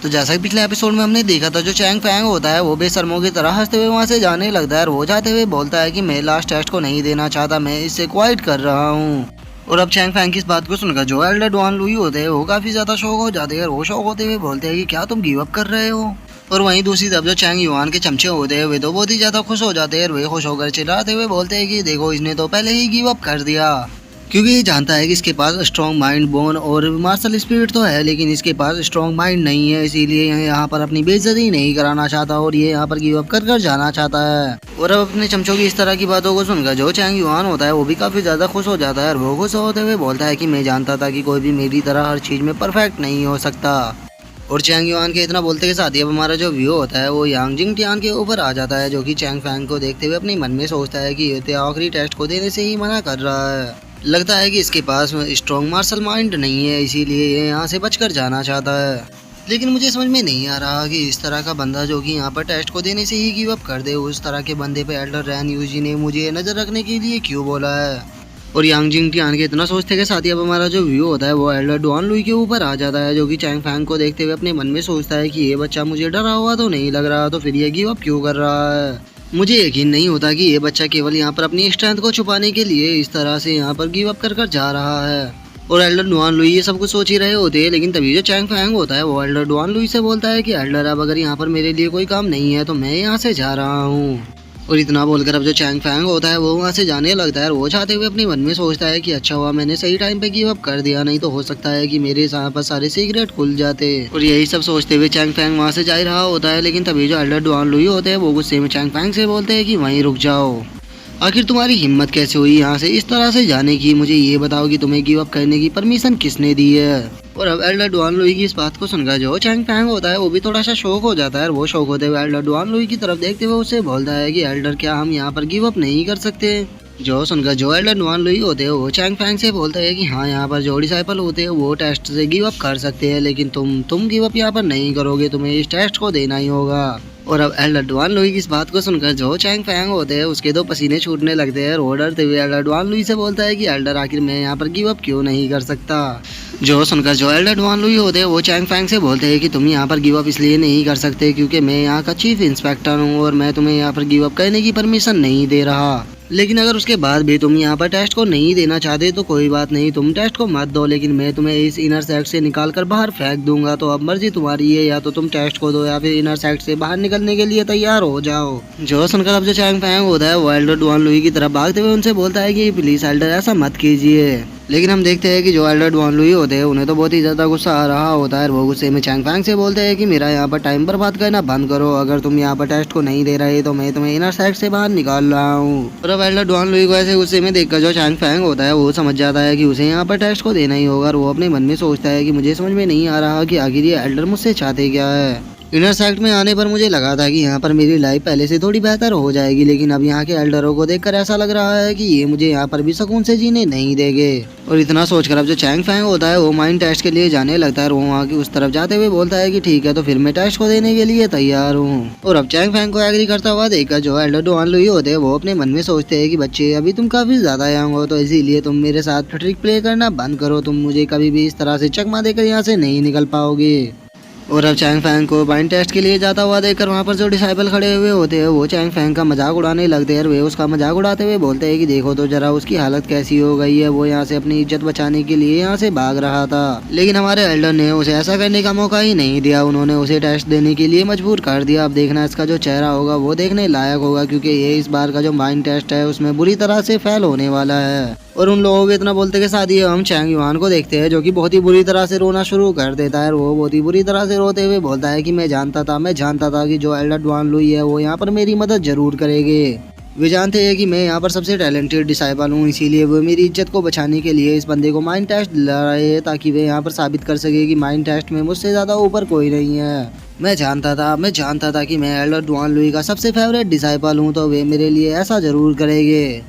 तो जैसा कि पिछले एपिसोड में हमने देखा था, जो चैंग फैंग होता है वो बेशर्मों की तरह हंसते हुए वहाँ से जाने लगता है और वो जाते हुए बोलता है कि मैं लास्ट टेस्ट को नहीं देना चाहता, मैं इससे क्वाइट कर रहा हूँ। और अब चैंग फैंग की इस बात को सुनकर जो एल्डर डॉन लुई होते हैं वो काफी ज्यादा शौक हो जाते हैं और वो शौक होते हुए बोलते हैं कि क्या तुम गिव अप कर रहे हो। और वहीं दूसरी तरफ जो चैंग युआन के चमचे होते हैं वे तो बहुत ही ज्यादा खुश हो जाते हैं और वे खुश होकर चिल्लाते हुए बोलते हैं कि देखो इसने तो पहले ही गिव अप कर दिया, क्योंकि ये जानता है कि इसके पास स्ट्रॉन्ग माइंड, बोन और मार्शल स्पिरिट तो है, लेकिन इसके पास स्ट्रॉन्ग माइंड नहीं है, इसीलिए ये यहाँ पर अपनी बेइज्जती नहीं कराना चाहता और ये यहाँ पर गिव अप कर कर जाना चाहता है। और अब अपने चमचों की इस तरह की बातों को सुनकर जो चैंग युआन होता है वो भी काफी ज्यादा खुश हो जाता है और वो खुश होते हुए बोलता है कि मैं जानता था कि कोई भी मेरी तरह हर चीज में परफेक्ट नहीं हो सकता। और चैंग युआन के इतना बोलते के साथ ही अब हमारा जो व्यू होता है वो यांग जिंग टियान के ऊपर आ जाता है, जो कि चैंग फैंग को देखते हुए अपने मन में सोचता है कि ये तो आखिरी टेस्ट को देने से ही मना कर रहा है। लगता है कि इसके पास स्ट्रॉन्ग मार्शल माइंड नहीं है, इसीलिए ये यहाँ से बचकर जाना चाहता है। लेकिन मुझे समझ में नहीं आ रहा कि इस तरह का बंदा जो कि यहाँ पर टेस्ट को देने से ही गिव अप कर दे, उस तरह के बंदे पे एल्डर रैन यूजी ने मुझे नजर रखने के लिए क्यों बोला है। और यांग जिंग टियान के इतना सोचते के साथ ही अब हमारा जो व्यू होता है वो एल्डर डॉन लुई के ऊपर आ जाता है, जो कि चैंग फैंग को देखते हुए अपने मन में सोचता है कि ये बच्चा मुझे डरा हुआ तो नहीं लग रहा, तो फिर ये गिव अप क्यों कर रहा है। मुझे यकीन नहीं होता कि ये बच्चा केवल यहाँ पर अपनी स्ट्रेंथ को छुपाने के लिए इस तरह से यहाँ पर गिव अप कर कर जा रहा है। और एल्डर डॉन लुई ये सब कुछ सोच ही रहे होते हैं, लेकिन तभी जो चैंग फैंग होता है वो एल्डर डॉन लुई से बोलता है कि एल्डर अब अगर यहाँ पर मेरे लिए कोई काम नहीं है तो मैं यहाँ से जा रहा हूँ। और इतना बोलकर अब जो चैंग फैंग होता है वो वहाँ से जाने लगता है और वो चाहते हुए अपने मन में सोचता है कि अच्छा हुआ मैंने सही टाइम पे गिव अप कर दिया, नहीं तो हो सकता है कि मेरे यहाँ पर सारे सीक्रेट खुल जाते। और यही सब सोचते हुए चैंग फैंग वहाँ से जा रहा होता है, लेकिन तभी जो एल्डर डॉन लुई होते हैं वो गुस्से में चैंग फैंग से बोलते हैं कि वहीं रुक जाओ, आखिर तुम्हारी हिम्मत कैसे हुई यहाँ से इस तरह से जाने की, मुझे ये बताओ कि तुम्हें गिव अप करने की परमिशन किसने दी है। और अब एल्डर डॉन लुई की इस बात को सुनकर जो चैंग फैंग होता है वो भी थोड़ा सा शौक हो जाता है और वो शौक होते हुए एल्डर डॉन लुई की तरफ देखते हुए उससे बोलता है कि एल्डर क्या हम यहाँ पर गिव अप नहीं कर सकते। जो सुनकर जो एल्डर डॉन लुई होते हैं वो चैंग फैंग से बोलता है कि हाँ यहाँ पर जो डिसाइपल होते हैं वो टेस्ट से गिव अप कर सकते हैं, लेकिन तुम गिव अप यहाँ पर नहीं करोगे, तुम्हें इस टेस्ट को देना ही होगा। और अब एल्डर डॉन लुई की इस बात को सुनकर जो चैंग फैंग होते हैं उसके तो पसीने छूटने लगते हैं और डरते हुए एल्डर डॉन लुई से बोलता है कि एल्डर आखिर मैं यहाँ पर गिव अप क्यों नहीं कर सकता। जो सुनकर जो एल्डर डॉन लुई होते हैं वो चैंग फैंग से बोलते हैं कि तुम यहाँ पर गिव अप इसलिए नहीं कर सकते क्योंकि मैं यहाँ का चीफ इंस्पेक्टर हूँ और मैं तुम्हें यहाँ पर गिव अप करने की परमिशन नहीं दे रहा। लेकिन अगर उसके बाद भी तुम यहाँ पर टेस्ट को नहीं देना चाहते तो कोई बात नहीं, तुम टेस्ट को मत दो, लेकिन मैं तुम्हें इस इनर सेक्ट से निकाल कर बाहर फेंक दूंगा, तो अब मर्जी तुम्हारी है, या तो तुम टेस्ट को दो या फिर इनर सेक्ट से बाहर निकलने के लिए तैयार हो जाओ। जो सुनकर अब जो चैंग फैंग होता है वो एल्डर डॉन लुई की तरफ भागते हुए उनसे बोलता है कि प्लीज एल्डर ऐसा मत कीजिए। लेकिन हम देखते हैं कि जो एल्डर डॉन लुई होते हैं उन्हें तो बहुत ही ज्यादा गुस्सा आ रहा होता है, वो गुस्से में चैंग फैंग से बोलते हैं कि मेरा यहाँ पर टाइम बर्बाद करना बंद करो, अगर तुम यहाँ पर टेस्ट को नहीं दे रहे तो मैं तुम्हें इनर साइड से बाहर निकाल रहा हूँ। और अब एल्डर डॉन लुई को ऐसे गुस्से में देखकर जो चैंग फैंग होता है वो समझ जाता है कि उसे यहाँ पर टेस्ट को देना ही होगा और वो अपने मन में सोचता है कि मुझे समझ में नहीं आ रहा कि आखिर ये एल्डर मुझसे चाहते क्या है। इनर सेक्ट में आने पर मुझे लगा था कि यहाँ पर मेरी लाइफ पहले से थोड़ी बेहतर हो जाएगी, लेकिन अब यहाँ के एल्डरों को देखकर ऐसा लग रहा है कि ये मुझे यहाँ पर भी सुकून से जीने नहीं देंगे। और इतना सोचकर अब जो चैंग फैंग होता है वो माइंड टेस्ट के लिए जाने लगता है और वो वहाँ की उस तरफ जाते हुए बोलता है कि ठीक है तो फिर मैं टेस्ट को देने के लिए तैयार हूँ। और अब चैंग फैंग को एग्री करता हुआ देखकर जो एल्डर डॉन लुई होते हैं वो अपने मन में सोचते हैं कि बच्चे अभी तुम काफी ज्यादा यंग हो, तो इसीलिए तुम मेरे साथ ट्रिक प्ले करना बंद करो, तुम मुझे कभी भी इस तरह से चकमा देकर यहाँ से नहीं निकल पाओगे। और अब चैंग फैंग को माइंड टेस्ट के लिए जाता हुआ देखकर वहाँ पर जो डिसाइपल खड़े हुए होते हैं वो चैंग फैंग का मजाक उड़ाने लगते हैं और वे उसका मजाक उड़ाते हुए बोलते हैं कि देखो तो जरा उसकी हालत कैसी हो गई है, वो यहाँ से अपनी इज्जत बचाने के लिए यहाँ से भाग रहा था, लेकिन हमारे एल्डर ने उसे ऐसा करने का मौका ही नहीं दिया, उन्होंने उसे टेस्ट देने के लिए मजबूर कर दिया। अब देखना इसका जो चेहरा होगा वो देखने लायक होगा, क्योंकि ये इस बार का जो माइंड टेस्ट है उसमें बुरी तरह से फेल होने वाला है। और उन लोगों के इतना बोलते के साथ ही हम चैंग युआन को देखते हैं जो कि बहुत ही बुरी तरह से रोना शुरू कर देता है। वो बहुत ही बुरी तरह से रोते हुए बोलता है कि मैं जानता था कि जो एल्डर डॉन लुई है वो यहाँ पर मेरी मदद जरूर करेंगे। वे जानते हैं कि मैं यहाँ पर सबसे टैलेंटेड डिसाइपल हूँ, इसीलिए वो मेरी इज्जत को बचाने के लिए इस बंदे को माइंड टेस्ट दिला रहे हैं ताकि वे यहाँ पर साबित कर सके कि माइंड टेस्ट में मुझसे ज़्यादा ऊपर कोई नहीं है। मैं जानता था कि मैं एल्डर डॉन लुई का सबसे फेवरेट डिसाइपल हूँ, तो वे मेरे लिए ऐसा ज़रूर करेंगे।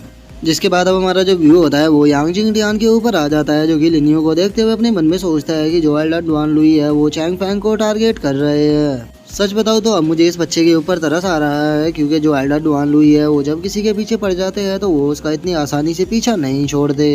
जिसके बाद अब हमारा जो व्यू होता है वो यांग जिंग टियान के ऊपर आ जाता है, जो कि लिनियो को देखते हुए अपने मन में सोचता है कि जो एल्डर डॉन लुई है वो चैंग फैंग को टारगेट कर रहे हैं। सच बताओ तो अब मुझे इस बच्चे के ऊपर तरस आ रहा है, क्योंकि जो एल्डर डुआन लुई है वो जब किसी के पीछे पड़ जाते हैं तो वो उसका इतनी आसानी से पीछा नहीं छोड़ते।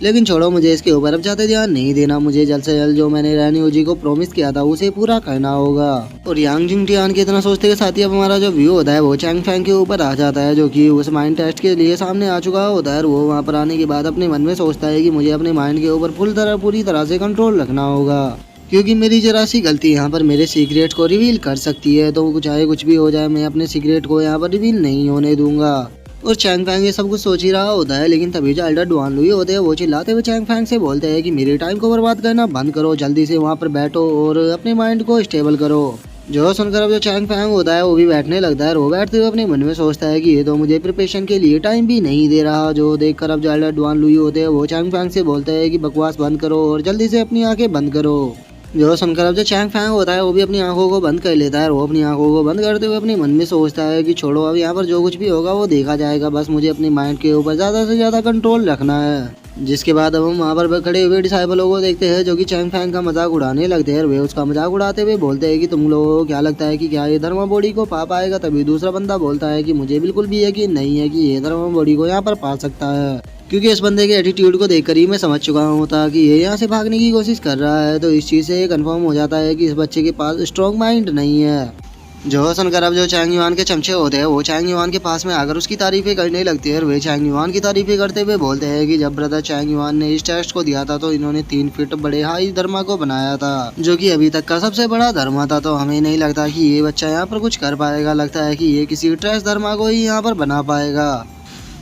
लेकिन छोड़ो, मुझे इसके ऊपर अब ज्यादा ध्यान नहीं देना। मुझे जल्द से जल्द जो मैंने रैनी ओजी को प्रॉमिस किया था उसे पूरा करना होगा। और यांग जिंग टियान के इतना सोचते के साथ ही अब हमारा जो व्यू होता है वो चैंग फैंग के ऊपर आ जाता है, जो कि उस माइंड टेस्ट के लिए सामने आ चुका होता है। वो वहाँ पर आने के बाद अपने मन में सोचता है कि मुझे अपने माइंड के ऊपर पूरी तरह से कंट्रोल रखना होगा, क्योंकि मेरी जरा सी गलती यहाँ पर मेरे सीक्रेट को रिवील कर सकती है। तो चाहे कुछ भी हो जाए, मैं अपने सीक्रेट को यहाँ पर रिवील नहीं होने दूंगा। और चैंग फैंग ये सब कुछ सोच ही रहा होता है, लेकिन तभी जो एल्डर डुआन लुई होते हैं वो चिल्लाते हुए चैंग फैंग से बोलते हैं कि मेरे टाइम को बर्बाद करना बंद करो, जल्दी से वहाँ पर बैठो और अपने माइंड को स्टेबल करो। जो सुनकर अब जो चैंग फैंग होता है वो भी बैठने लगता है। वो बैठते हुए अपने मन में सोचता है कि ये तो मुझे प्रिपरेशन के लिए टाइम भी नहीं दे रहा। जो देखकर अब जो एल्डर डुआन लुई होते हैं वो चैंग फैंग से बोलते हैं कि बकवास बंद करो और जल्दी से अपनी आंखें बंद करो। जो सुनकर अब जो चैंग फैंग होता है वो भी अपनी आंखों को बंद कर लेता है। वो अपनी आंखों को बंद करते हुए अपने मन में सोचता है कि छोड़ो, अब यहाँ पर जो कुछ भी होगा वो देखा जाएगा, बस मुझे अपने माइंड के ऊपर ज़्यादा से ज़्यादा कंट्रोल रखना है। जिसके बाद अब हम वहाँ पर खड़े हुए डिसाइबलों को देखते हैं जो कि चैंग फैंग का मजाक उड़ाने लगते हैं। वे उसका मजाक उड़ाते हुए बोलते हैं कि तुम लोगों को क्या लगता है कि क्या ये धर्मा बॉडी को पा पाएगा। तभी दूसरा बंदा बोलता है कि मुझे बिल्कुल भी यकीन नहीं है कि ये धर्मा बॉडी को यहाँ पर पा सकता है, क्योंकि इस बंदे के एटीट्यूड को देखकर ही मैं समझ चुका हूँ था कि ये यहाँ से भागने की कोशिश कर रहा है। तो इस चीज़ से कंफर्म हो जाता है कि इस बच्चे के पास स्ट्रॉन्ग माइंड नहीं है। जो सुनकर अब जो चैंग युआन के चमचे होते हैं वो चैंग युआन के पास में आकर उसकी तारीफें करने लगती है। और वे चैंग युआन की तारीफें करते हुए बोलते हैं कि जब ब्रदर चैंग युआन ने इस टेस्ट को दिया था तो इन्होंने 3 फीट बड़े हाई धर्मा को बनाया था, जो कि अभी तक का सबसे बड़ा धर्मा था। तो हमें नहीं लगता कि ये बच्चा यहाँ पर कुछ कर पाएगा, लगता है कि ये किसी ट्रेस धर्मा को ही यहाँ पर बना पाएगा।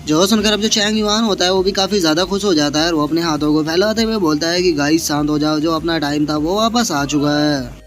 जो सुनकर अब जो चैंग युआन होता है वो भी काफ़ी ज़्यादा खुश हो जाता है और वो अपने हाथों को फैलाते हुए बोलता है कि गाइस शांत हो जाओ, जो अपना टाइम था वो वापस आ चुका है।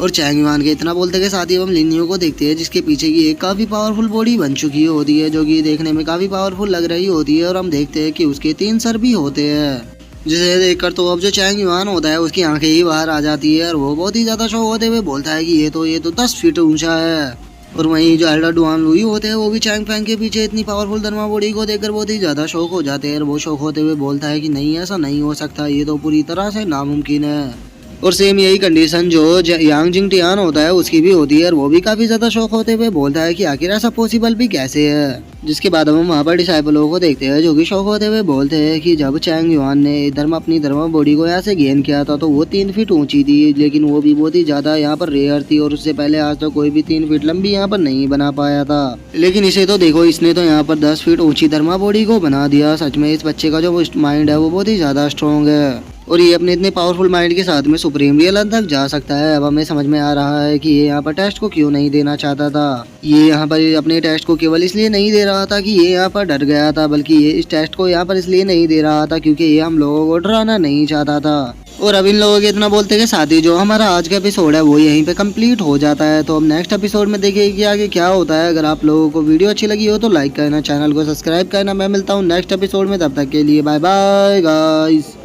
और चैंग युआन के इतना बोलते के साथ ही हम लिन यू को देखते हैं, जिसके पीछे की एक काफ़ी पावरफुल बॉडी बन चुकी होती है, जो कि देखने में काफ़ी पावरफुल लग रही होती है। और हम देखते हैं कि उसके 3 सर भी होते हैं, जिसे देखकर तो अब जो चैंग युआन होता है उसकी आंखें ही बाहर आ जाती है और वो बहुत ही ज़्यादा शौक होते हुए बोलता है कि ये तो 10 फीट ऊंचा है। और वहीं जो एल्डर डुआन लुई होते हैं वो भी चैंग फैंग के पीछे इतनी पावरफुल धर्मा बॉडी को देखकर बहुत ही ज़्यादा शौक हो जाते हैं। और वो शौक होते हुए बोलता है कि नहीं, ऐसा नहीं हो सकता, ये तो पूरी तरह से नामुमकिन है। और सेम यही कंडीशन जो यांग जिंग टियान होता है उसकी भी होती है और वो भी काफ़ी ज़्यादा शौक होते हुए बोलता है कि आखिर ऐसा पॉसिबल भी कैसे है। जिसके बाद हम वहाँ पर डिसाइबलों को देखते हैं जो कि शौक होते हुए बोलते हैं कि जब चैंग युआन ने अपनी धर्मा बॉडी को यहाँ से गेन किया था तो वो 3 फीट ऊंची थी, लेकिन वो भी बहुत ही ज़्यादा यहाँ पर रेयर थी। और उससे पहले आज तक कोई भी 3 फीट लंबी यहाँ पर नहीं बना पाया था। लेकिन इसे तो देखो, इसने तो यहाँ पर 10 फीट ऊंची धर्मा बॉडी को बना दिया। सच में इस बच्चे का जो माइंड है वो बहुत ही ज़्यादा स्ट्रॉन्ग है और ये अपने इतने पावरफुल माइंड के साथ में सुप्रीम रियल तक जा सकता है। अब हमें समझ में आ रहा है कि ये यहाँ पर टेस्ट को क्यों नहीं देना चाहता था। ये यहाँ पर अपने टेस्ट को केवल इसलिए नहीं दे रहा था कि ये यहाँ पर डर गया था, बल्कि ये इस टेस्ट को यहाँ पर इसलिए नहीं दे रहा था क्योंकि ये हम लोगों को डराना नहीं चाहता था। और अब इन लोगों के इतना बोलते के साथ ही जो हमारा आज का एपिसोड है वो यहीं पे कंप्लीट हो जाता है। तो अब नेक्स्ट एपिसोड में देखिए कि आगे क्या होता है। अगर आप लोगों को वीडियो अच्छी लगी हो तो लाइक करना, चैनल को सब्सक्राइब करना। मैं मिलता हूँ नेक्स्ट एपिसोड में, तब तक के लिए बाय बाय गाइस।